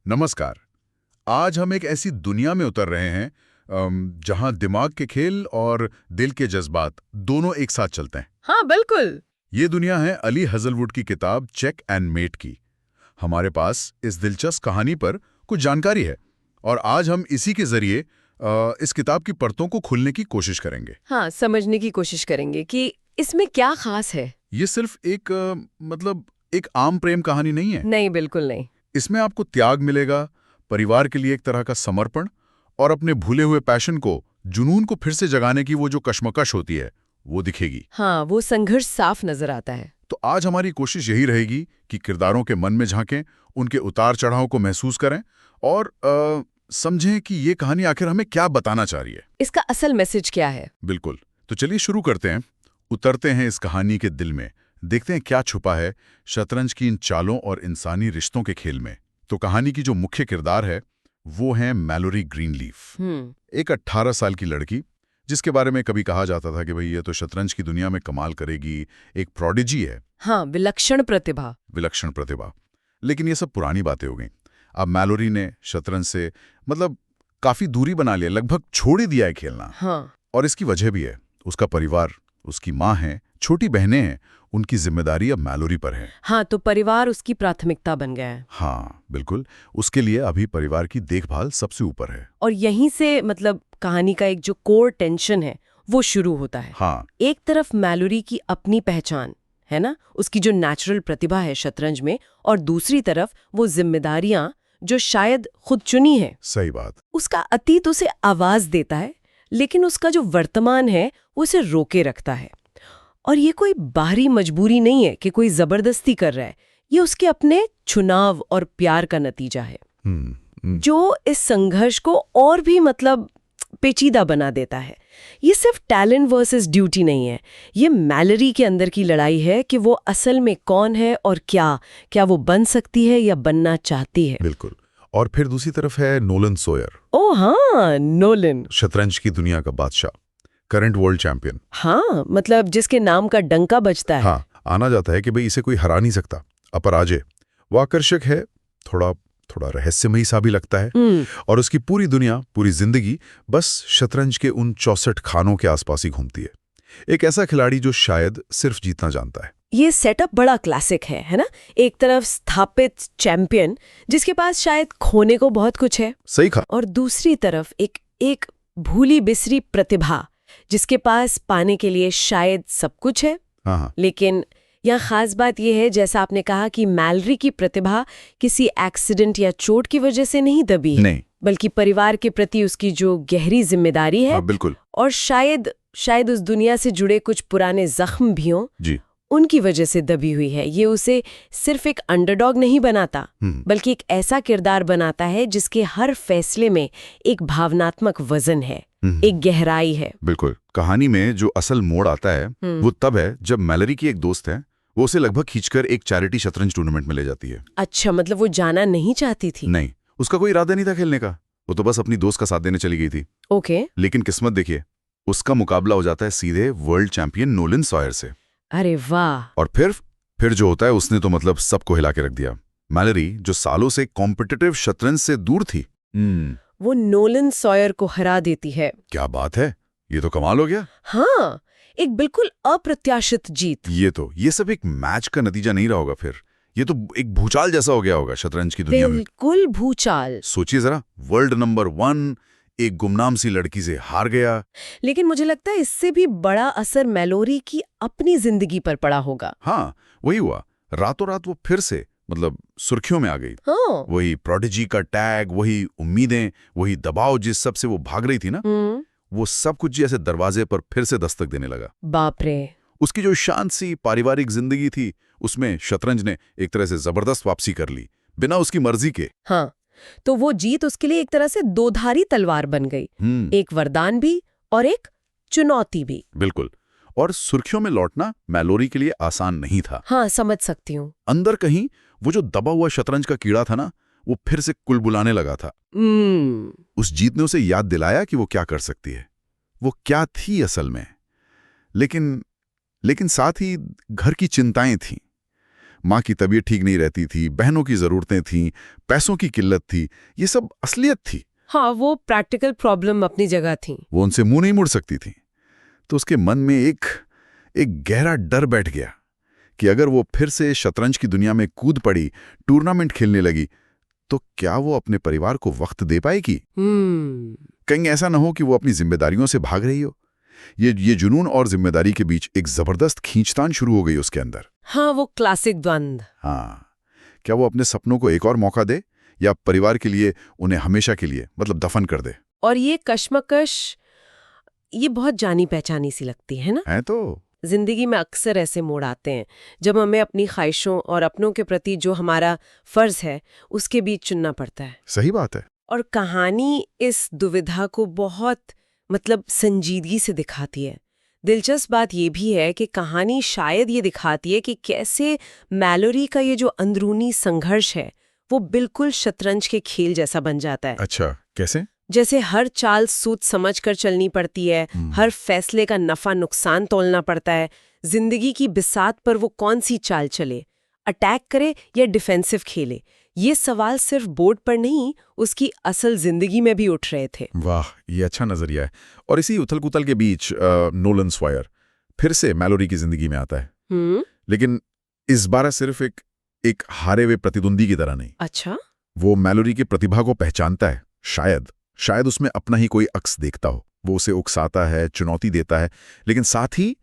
नमस्कार। आज हम एक ऐसी दुनिया में उतर रहे हैं जहां दिमाग के खेल और दिल के जज्बात दोनों एक साथ चलते हैं। हाँ बिल्कुल। ये दुनिया है अली हज़लवुड की किताब चेक एंड मेट की। हमारे पास इस दिलचस्प कहानी पर कुछ जानकारी है और आज हम इसी के जरिए इस किताब की परतों को खोलने की कोशिश करेंगे। हाँ, समझने की कोशिश करेंगे कि इसमें क्या खास है। ये सिर्फ एक एक आम प्रेम कहानी नहीं है। नहीं, बिल्कुल नहीं। इसमें आपको त्याग मिलेगा, परिवार के लिए एक तरह का समर्पण और अपने भूले हुए पैशन को, जुनून को फिर से जगाने की वो जो कश्मकश होती है वो दिखेगी। हाँ, वो संघर्ष साफ नजर आता है। तो आज हमारी कोशिश यही रहेगी कि किरदारों के मन में झांकें, उनके उतार चढ़ाव को महसूस करें और समझें कि ये कहानी आखिर हमें क्या बताना चाह रही है। इसका असल मैसेज क्या है? बिल्कुल। तो चलिए शुरू करते हैं। उतरते हैं इस कहानी के दिल में, देखते हैं क्या छुपा है शतरंज की इन चालों और इंसानी रिश्तों के खेल में। तो कहानी की जो मुख्य किरदार है वो है मैलोरी ग्रीनलीफ, एक 18 साल की लड़की जिसके बारे में कभी कहा जाता था कि भाई ये तो शतरंज की दुनिया में कमाल करेगी, एक प्रोडिजी है। हाँ, विलक्षण प्रतिभा। विलक्षण प्रतिभा। लेकिन ये सब पुरानी बातें हो गई। अब मैलोरी ने शतरंज से काफी दूरी बना लिया, लगभग छोड़ ही दिया है खेलना। हाँ। और इसकी वजह भी है, उसका परिवार, उसकी माँ है, छोटी बहनें हैं, उनकी जिम्मेदारी अब मैलोरी पर है। हाँ, तो परिवार उसकी प्राथमिकता बन गया है। हाँ बिल्कुल, उसके लिए अभी परिवार की देखभाल सबसे ऊपर है। और यहीं से कहानी का एक जो कोर टेंशन है वो शुरू होता है। हाँ। एक तरफ मैलोरी की अपनी पहचान है ना, उसकी जो नेचुरल प्रतिभा है शतरंज में, और दूसरी तरफ वो जिम्मेदारियां जो शायद खुद चुनी है। सही बात। उसका अतीत उसे आवाज देता है, लेकिन उसका जो वर्तमान है वो उसे रोके रखता है। और ये कोई बाहरी मजबूरी नहीं है कि कोई जबरदस्ती कर रहा है, ये उसके अपने चुनाव और प्यार का नतीजा है जो इस संघर्ष को और भी पेचीदा बना देता है। ये सिर्फ टैलेंट वर्सेस ड्यूटी नहीं है, ये मैलोरी के अंदर की लड़ाई है कि वो असल में कौन है और क्या वो बन सकती है या बनना चाहती है। बिल्कुल। और फिर दूसरी तरफ है नोलन सॉयर। ओ हाँ, नोलन, शतरंज की दुनिया का बादशाह, करंट वर्ल्ड चैंपियन। हाँ, जिसके नाम का डंका बजता है। हाँ, आना जाता है कि भाई इसे कोई हरा नहीं सकता, अपराजय। वो आकर्षक है, थोड़ा रहस्यमयी सा भी लगता है। और उसकी पूरी दुनिया, पूरी जिंदगी बस शतरंज के उन 64 खानों के आसपास ही घूमती है। एक ऐसा खिलाड़ी जो शायद सिर्फ जीतना जानता है। ये सेटअप बड़ा क्लासिक है ना? एक तरफ स्थापित चैंपियन जिसके पास शायद खोने को बहुत कुछ है। सही कहा। और दूसरी तरफ एक भूली बिसरी प्रतिभा जिसके पास पाने के लिए शायद सब कुछ है। हाँ। लेकिन यहाँ खास बात यह है, जैसा आपने कहा, कि मैलोरी की प्रतिभा किसी एक्सीडेंट या चोट की वजह से नहीं दबी है, नहीं, बल्कि परिवार के प्रति उसकी जो गहरी जिम्मेदारी है। हाँ, बिल्कुल। और शायद उस दुनिया से जुड़े कुछ पुराने जख्म भी हों जी, उनकी वजह से दबी हुई है। ये उसे सिर्फ एक अंडरडॉग नहीं बनाता, बल्कि एक ऐसा किरदार बनाता है जिसके हर फैसले में एक भावनात्मक वजन है, एक गहराई है। बिल्कुल। कहानी में जो असल मोड़ आता है वो तब है जब मैलोरी की एक दोस्त है, वो उसे लगभग खींचकर एक चैरिटी शतरंज टूर्नामेंट में ले जाती है। अच्छा, वो जाना नहीं चाहती थी? नहीं, उसका कोई इरादा नहीं था खेलने का, वो तो बस अपनी दोस्त का साथ देने चली गई थी। ओके। लेकिन किस्मत देखिए, उसका मुकाबला हो जाता है सीधे वर्ल्ड चैंपियन नोलन सॉयर से। अरे वाह। और फिर जो होता है, उसने तो सबको हिला के रख दिया। मैलोरी जो सालों से कॉम्पिटिटिव शतरंज से दूर थी, वो नोलन सॉयर को हरा देती है। क्या बात है, ये तो कमाल हो गया। हाँ, एक बिल्कुल अप्रत्याशित जीत। ये सब एक मैच का नतीजा नहीं रहा होगा, फिर ये तो एक भूचाल जैसा हो गया होगा शतरंज की दुनिया में। बिल्कुल भूचाल। सोचिए जरा, वर्ल्ड नंबर 1 एक गुमनाम सी लड़की से हार गया। लेकिन मुझे लगता है इससे भी बड़ा असर मैलोरी की अपनी जिंदगी पर पड़ा होगा। हाँ, वही हुआ। रातों रात वो फिर से सुर्खियों में आ गई। हाँ। वही प्रोडिजी का टैग, वही उम्मीदें, वही दबाव जिस सब से वो भाग रही थी ना, वो सब कुछ जैसे दरवाजे पर फिर से दस्तक देने लगा। बाप रे। उसकी जो शांत सी पारिवारिक जिंदगी थी, उसमें शतरंज ने एक तरह से जबरदस्त वापसी कर ली, बिना उसकी मर्जी के। हाँ, तो वो जीत उसके लिए एक तरह से दोधारी तलवार बन गई, एक वरदान भी और एक चुनौती भी। बिल्कुल। और सुर्खियों में लौटना मैलोरी के लिए आसान नहीं था। हाँ, समझ सकती हूँ। अंदर कहीं वो जो दबा हुआ शतरंज का कीड़ा था ना, वो फिर से कुलबुलाने लगा था। उस जीत ने उसे याद दिलाया कि वो क्या कर सकती है, वो क्या थी असल में। लेकिन साथ ही घर की चिंताएं थीं। माँ की तबीयत ठीक नहीं रहती थी, बहनों की ज़रूरतें थीं, पैसों की किल्लत थी, ये सब असलियत थी। हाँ, वो प्रैक्टिकल प्रॉब्लम अपनी जगह थी। वो उनसे मुंह नहीं मुड़ सकती थी। तो उसके मन में एक गहरा डर बैठ गया कि अगर वो फिर से शतरंज की दुनिया में कूद पड़ी, टूर्नामेंट खेलने लगी, तो क्या वो अपने परिवार को वक्त दे पाएगी? कहीं ऐसा ना हो कि वो अपनी जिम्मेदारियों से भाग रही हो। ये जुनून और जिम्मेदारी के बीच एक जबरदस्त खींचतान शुरू हो गई उसके अंदर। हाँ, वो क्लासिक द्वंद। हाँ, क्या वो अपने सपनों को एक और मौका दे, या परिवार के लिए उन्हें हमेशा के लिए मतलब दफन कर दे? और ये कश्मकश, ये बहुत जानी पहचानी सी लगती है ना। है तो। जिंदगी में अक्सर ऐसे मोड़ आते हैं जब हमें अपनी ख्वाहिशों और अपनों के प्रति जो हमारा फर्ज है उसके बीच चुनना पड़ता है। सही बात है। और कहानी इस दुविधा को बहुत संजीदगी से दिखाती है। दिलचस्प बात यह भी है कि कहानी शायद ये दिखाती है कि कैसे मैलोरी का ये जो अंदरूनी संघर्ष है वो बिल्कुल शतरंज के खेल जैसा बन जाता है। अच्छा, कैसे? जैसे हर चाल सोच समझ कर चलनी पड़ती है, हर फैसले का नफा नुकसान तोलना पड़ता है। जिंदगी की बिसात पर वो कौन सी चाल चले, अटैक करे या डिफेंसिव खेले, ये सवाल सिर्फ बोर्ड पर नहीं, उसकी असल जिंदगी में भी उठ रहे थे। वाह, ये अच्छा नजरिया है। और इसी उथल-पुथल के बीच नोलन स्वॉयर फिर से मैलोरी की जिंदगी में आता है। लेकिन इस बार सिर्फ एक हारे हुए प्रतिद्वंदी की तरह नहीं। अच्छा, वो मैलोरी की प्रतिभा को पहचानता है। शायद उसमें अपना ही कोई अक्स देखता हो। वो उसे उकसाता है, चुनौती देता है, लेकिन साथ ही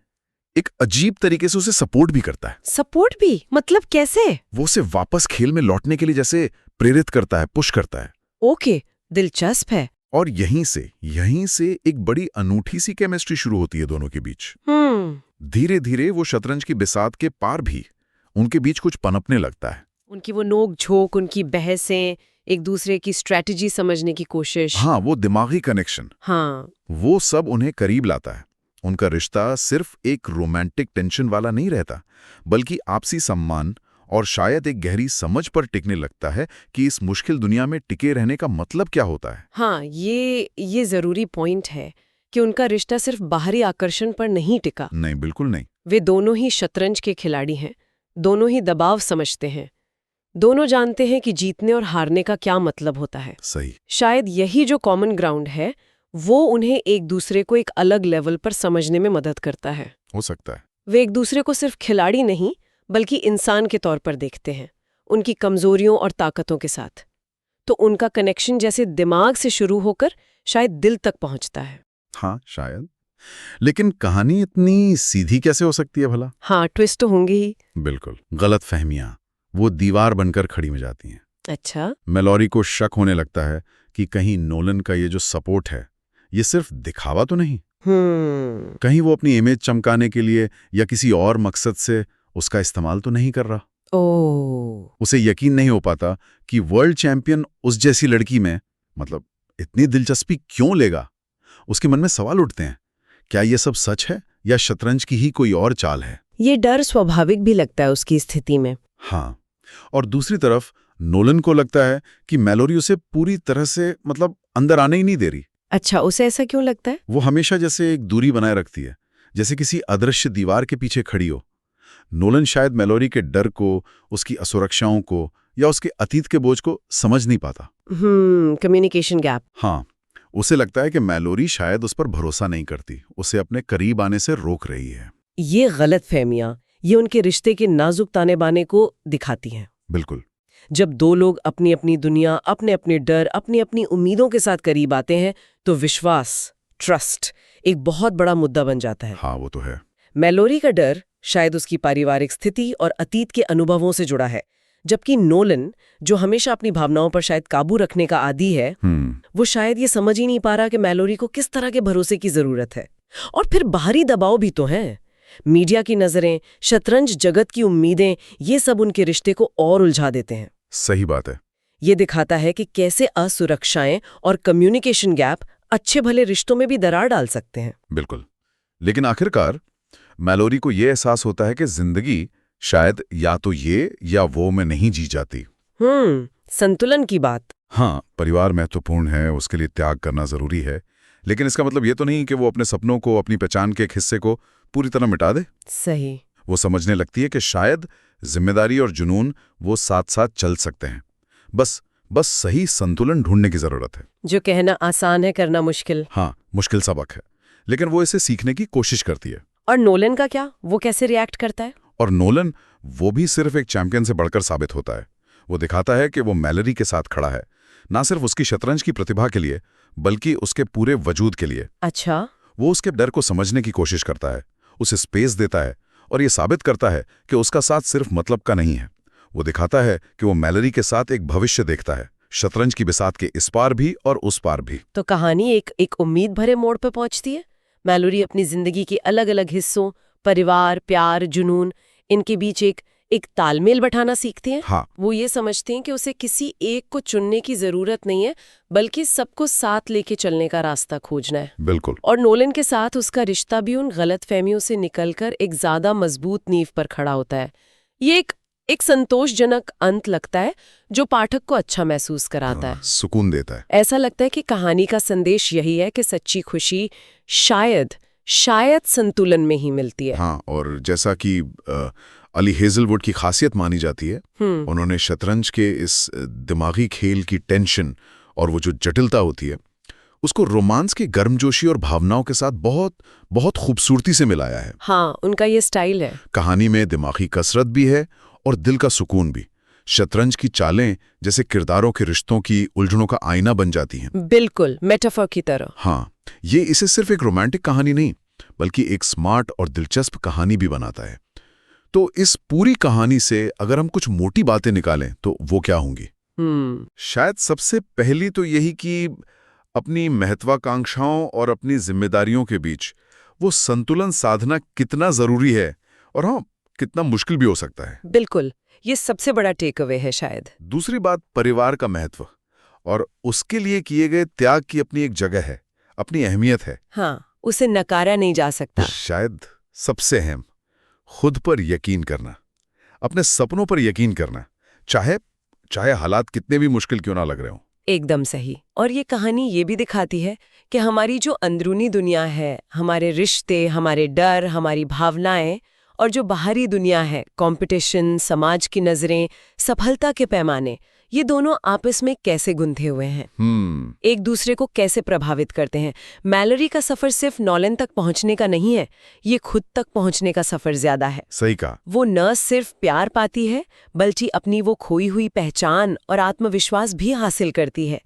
एक अजीब तरीके से उसे सपोर्ट भी करता है। सपोर्ट भी? मतलब कैसे? वो उसे वापस खेल में लौटने के लिए जैसे प्रेरित करता है, पुश करता है। ओके, दिलचस्प है। और यहीं से एक बड़ी अनूठी सी केमिस्ट्री शुरू होती है दोनों के बीच। धीरे धीरे वो शतरंज की बिसात के पार भी उनके बीच कुछ पनपने लगता है। उनकी वो नोक झोंक, उनकी बहसें, एक दूसरे की स्ट्रेटजी समझने की कोशिश। हाँ, वो दिमागी कनेक्शन। हाँ, वो सब उन्हें करीब लाता है। उनका रिश्ता सिर्फ एक रोमांटिक टेंशन वाला नहीं रहता, बल्कि आपसी सम्मान और शायद एक गहरी समझ पर टिकने लगता है कि इस मुश्किल दुनिया में टिके रहने का मतलब क्या होता है। हाँ, ये जरूरी पॉइंट है कि उनका रिश्ता सिर्फ बाहरी आकर्षण पर नहीं टिका। नहीं, बिल्कुल नहीं। वे दोनों ही शतरंज के खिलाड़ी हैं, दोनों ही दबाव समझते हैं, दोनों जानते हैं कि जीतने और हारने का क्या मतलब होता है। सही। शायद यही जो कॉमन ग्राउंड है वो उन्हें एक दूसरे को एक अलग लेवल पर समझने में मदद करता है। हो सकता है। वे एक दूसरे को सिर्फ खिलाड़ी नहीं बल्कि इंसान के तौर पर देखते हैं, उनकी कमजोरियों और ताकतों के साथ। तो उनका कनेक्शन जैसे दिमाग से शुरू होकर शायद दिल तक पहुंचता है। हाँ, शायद। लेकिन कहानी इतनी सीधी कैसे हो सकती है भला? हाँ, ट्विस्ट तो होंगे ही। बिल्कुल। गलतफहमियां वो दीवार बनकर खड़ी हो जाती हैं। अच्छा। मैलोरी को शक होने लगता है कि कहीं नोलन का ये जो सपोर्ट है ये सिर्फ दिखावा तो नहीं, कहीं वो अपनी इमेज चमकाने के लिए या किसी और मकसद से उसका इस्तेमाल तो नहीं कर रहा। उसे यकीन नहीं हो पाता कि वर्ल्ड चैंपियन उस जैसी लड़की में मतलब इतनी दिलचस्पी क्यों लेगा। उसके मन में सवाल उठते हैं, क्या ये सब सच है या शतरंज की ही कोई और चाल है? ये डर स्वाभाविक भी लगता है उसकी स्थिति में। हाँ, और दूसरी तरफ नोलन को लगता है कि मैलोरी उसे पूरी तरह से अंदर आने ही नहीं दे रही। अच्छा, उसे ऐसा क्यों लगता है? वो हमेशा जैसे एक दूरी बनाए रखती है, जैसे किसी अदृश्य दीवार के पीछे खड़ी हो। नोलन शायद मैलोरी के डर को, उसकी असुरक्षाओं को या उसके अतीत के बोझ को समझ नहीं पाता। Communication gap. हाँ, उसे लगता है कि मैलोरी शायद उस पर भरोसा नहीं करती, उसे अपने करीब आने से रोक रही है। ये गलतफहमियां ये उनके रिश्ते के नाजुक ताने बाने को दिखाती हैं। बिल्कुल। जब दो लोग अपनी अपनी दुनिया, अपने अपने डर, अपनी अपनी उम्मीदों के साथ करीब आते हैं तो विश्वास, ट्रस्ट एक बहुत बड़ा मुद्दा बन जाता है। हाँ, वो तो है। मैलोरी का डर शायद उसकी पारिवारिक स्थिति और अतीत के अनुभवों से जुड़ा है, जबकि नोलन जो हमेशा अपनी भावनाओं पर शायद काबू रखने का आदी है, वो शायद ये समझ ही नहीं पा रहा कि मैलोरी को किस तरह के भरोसे की जरूरत है। और फिर बाहरी दबाव भी तो है, मीडिया की नजरें, शतरंज जगत की उम्मीदें, ये सब उनके रिश्ते को और उलझा देते हैं। सही बात है। ये दिखाता है कि कैसे असुरक्षाएं और कम्युनिकेशन गैप अच्छे भले रिश्तों में भी दरार डाल सकते हैं। बिल्कुल। लेकिन आखिरकार मैलोरी को यह एहसास होता है कि जिंदगी शायद या तो ये या वो में नहीं जी जाती। संतुलन की बात। हाँ, परिवार महत्वपूर्ण है, उसके लिए त्याग करना जरूरी है, लेकिन इसका मतलब ये तो नहीं कि वो अपने सपनों को, अपनी पहचान के एक हिस्से को पूरी तरह मिटा दे। सही। वो समझने लगती है कि शायद जिम्मेदारी और जुनून वो साथ साथ चल सकते हैं। बस सही संतुलन ढूंढने की जरूरत है। जो कहना आसान है, करना मुश्किल। हाँ, मुश्किल सबक है, लेकिन वो इसे सीखने की कोशिश करती है। और नोलन का क्या? वो कैसे रिएक्ट करता है? और नोलन, वो भी सिर्फ एक चैंपियन से बढ़कर साबित होता है। वो दिखाता है कि वो मैलरी के साथ खड़ा है, ना सिर्फ उसकी शतरंज की प्रतिभा के लिए, बल्कि उसके पूरे वजूद के लिए। अच्छा। वो उसके डर को समझने की कोशिश करता है, उसे स्पेस देता है और ये साबित करता है कि उसका साथ सिर्फ मतलब का नहीं है। वो दिखाता है कि वो मैलरी के साथ एक भविष्य देखता है, शतरंज की बिसात के इस पार भी और उस पार भी। तो कहानी एक उम्मीद भरे मोड़ पे पहुंचती है। मैलोरी अपनी जिंदगी के अलग अलग हिस्सों, परिवार, प्यार, जुनून, इनके बीच एक तालमेल बैठाना सीखती हैं। हाँ। वो ये समझती हैं कि उसे किसी एक को चुनने की जरूरत नहीं है, बल्कि सबको साथ लेके चलने का रास्ता खोजना है। बिल्कुल। और नोलन के साथ उसका रिश्ता भी उन गलतफहमियों से निकलकर एक ज्यादा मजबूत नींव पर खड़ा होता है। ये एक संतोषजनक अंत लगता है जो पाठक को अच्छा महसूस कराता है, सुकून देता है। ऐसा लगता है कि कहानी का संदेश यही है कि सच्ची खुशी शायद संतुलन में ही मिलती है। हाँ, और जैसा कि अली हेजलवुड की खासियत मानी जाती है, उन्होंने शतरंज के इस दिमागी खेल की टेंशन और वो जो जटिलता होती है, उसको रोमांस की गर्मजोशी और भावनाओं के साथ बहुत बहुत खूबसूरती से मिलाया है। हाँ, उनका ये स्टाइल है। कहानी में दिमागी कसरत भी है और दिल का सुकून भी। शतरंज की चालें जैसे किरदारों के रिश्तों की उलझनों का आईना बन जाती हैं। बिल्कुल, मेटाफर की तरह। हाँ, ये इसे सिर्फ एक रोमांटिक कहानी नहीं, बल्कि एक स्मार्ट और दिलचस्प कहानी भी बनाता है। तो इस पूरी कहानी से अगर हम कुछ मोटी बातें निकालें तो वो क्या होंगी? शायद सबसे पहली तो यही कि अपनी महत्वाकांक्षाओं और अपनी जिम्मेदारियों के बीच वो संतुलन साधना कितना जरूरी है, और हाँ, कितना मुश्किल भी हो सकता है। बिल्कुल, ये सबसे बड़ा टेक अवे है शायद। दूसरी बात, परिवार का महत्व और उसके लिए किए गए त्याग की अपनी एक जगह है, अपनी अहमियत है। हाँ, उसे नकारा नहीं जा सकता। शायद सबसे अहम, खुद पर यकीन करना, अपने सपनों पर यकीन करना, चाहे हालात कितने भी मुश्किल क्यों ना लग रहे हों। एकदम सही। और ये कहानी ये भी दिखाती है कि हमारी जो अंदरूनी दुनिया है, हमारे रिश्ते, हमारे डर, हमारी भावनाएं, और जो बाहरी दुनिया है, कंपटीशन, समाज की नजरें, सफलता के पैमाने, ये दोनों आपस में कैसे गुंथे हुए हैं, एक दूसरे को कैसे प्रभावित करते हैं। मैलोरी का सफर सिर्फ नॉलन तक पहुंचने का नहीं है, ये खुद तक पहुंचने का सफर ज्यादा है। सही कहा। वो न सिर्फ प्यार पाती है, बल्कि अपनी वो खोई हुई पहचान और आत्मविश्वास भी हासिल करती है।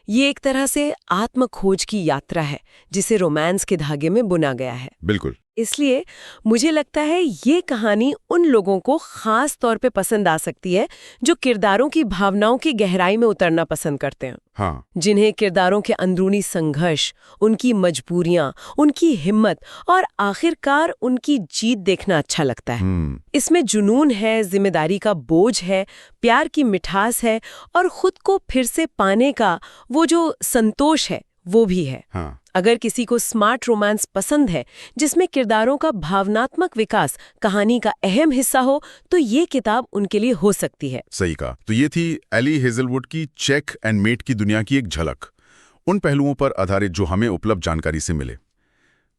ये एक तरह से आत्म खोज की यात्रा है, जिसे रोमांस के धागे में बुना गया है। बिल्कुल। इसलिए मुझे लगता है ये कहानी उन लोगों को खास तौर पे पसंद आ सकती है जो किरदारों की भावनाओं की गहराई में उतरना पसंद करते हैं। हाँ। जिन्हें किरदारों के अंदरूनी संघर्ष, उनकी मजबूरियां, उनकी हिम्मत और आखिरकार उनकी जीत देखना अच्छा लगता है। इसमें जुनून है, जिम्मेदारी का बोझ है, प्यार की मिठास है और खुद को फिर से पाने का वो जो संतोष है वो भी है। हाँ। अगर किसी को स्मार्ट रोमांस पसंद है जिसमें किरदारों का भावनात्मक विकास कहानी का अहम हिस्सा हो, तो ये किताब उनके लिए हो सकती है। सही कहा। तो ये थी एली हेजलवुड की चेक एंड मेट की दुनिया की एक झलक, उन पहलुओं पर आधारित जो हमें उपलब्ध जानकारी से मिले।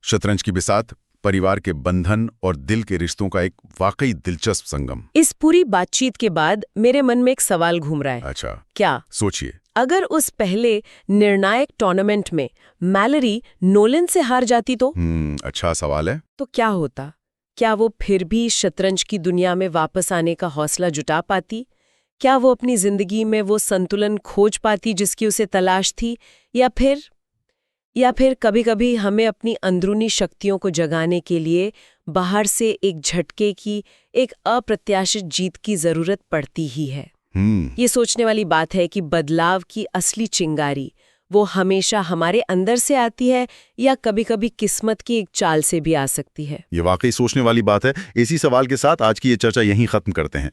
शतरंज की बिसात, परिवार के बंधन और दिल के रिश्तों का एक वाकई दिलचस्प संगम। इस पूरी बातचीत के बाद मेरे मन में एक सवाल घूम रहा है। अच्छा, क्या? सोचिए। अगर उस पहले निर्णायक टूर्नामेंट में मैलोरी नोलन से हार जाती तो? अच्छा सवाल है। तो क्या होता? क्या वो फिर भी शतरंज की दुनिया में वापस आने का हौसला जुटा पाती? क्या वो अपनी जिंदगी में वो संतुलन खोज पाती जिसकी उसे तलाश थी? या फिर कभी-कभी हमें अपनी अंदरूनी शक्तियों को जगाने के लिए बाहर से एक झटके की, एक अप्रत्याशित जीत की जरूरत पड़ती ही है? ये सोचने वाली बात है कि बदलाव की असली चिंगारी वो हमेशा हमारे अंदर से आती है या कभी-कभी किस्मत की एक चाल से भी आ सकती है। ये वाकई सोचने वाली बात है। इसी सवाल के साथ आज की ये चर्चा यहीं खत्म करते हैं।